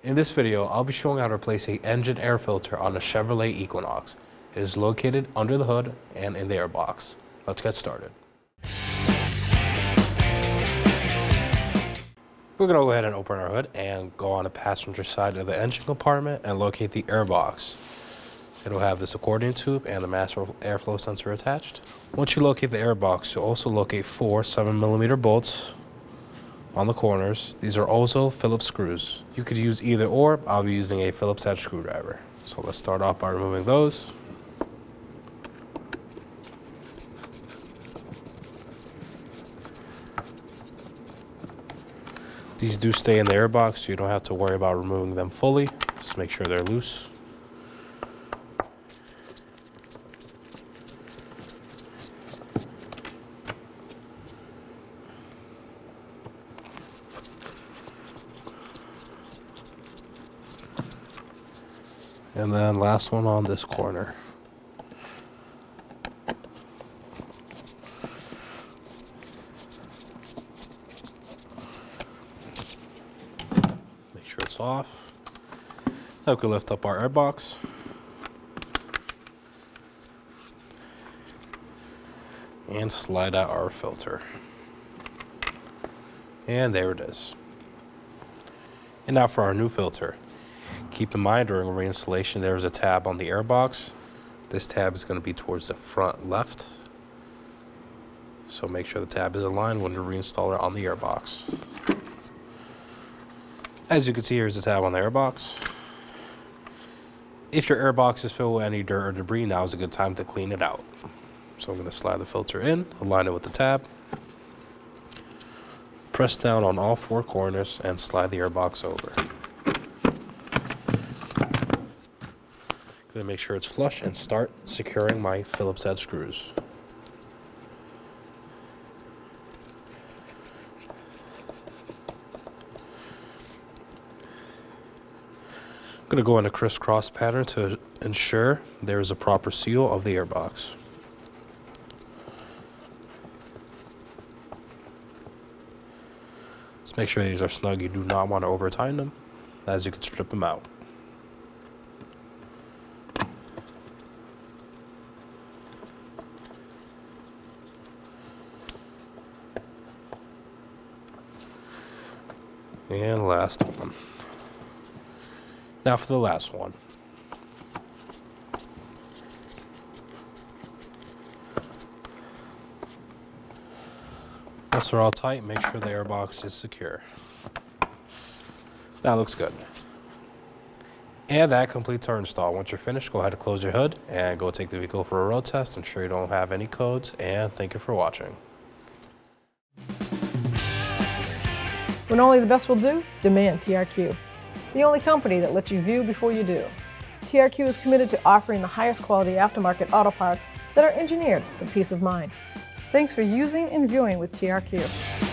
In this video, I'll be showing how to replace an engine air filter on a Chevrolet Equinox. It is located under the hood and in the airbox. Let's get started. We're going to go ahead and open our hood and go on the passenger side of the engine compartment and locate the airbox. It'll have this accordion tube and the master airflow sensor attached. Once you locate the airbox, you'll also locate 4 7mm bolts on the corners. These are also Phillips screws. You could use either or. I'll be using a Phillips head screwdriver. So let's start off by removing those. These do stay in the airbox, so you don't have to worry about removing them fully. Just make sure they're loose. And then last one on this corner. Make sure it's off. Now we can lift up our airbox. And slide out our filter. And there it is. And now for our new filter. Keep in mind during reinstallation there is a tab on the airbox. This tab is going to be towards the front left. So make sure the tab is aligned when you reinstall it on the airbox. As you can see, here's the tab on the airbox. If your airbox is filled with any dirt or debris, now is a good time to clean it out. So I'm going to slide the filter in, align it with the tab. Press down on all 4 corners and slide the airbox over. Gonna make sure it's flush and start securing my Phillips head screws. I'm gonna go in a crisscross pattern to ensure there is a proper seal of the airbox. Let's make sure these are snug. You do not want to over tighten them, as you can strip them out. And last one. Now for the last one. Once they're all tight, make sure the airbox is secure. That looks good. And that completes our install. Once you're finished, go ahead and close your hood and go take the vehicle for a road test. Ensure you don't have any codes, and thank you for watching. When only the best will do, demand TRQ. The only company that lets you view before you do. TRQ is committed to offering the highest quality aftermarket auto parts that are engineered for peace of mind. Thanks for using and viewing with TRQ.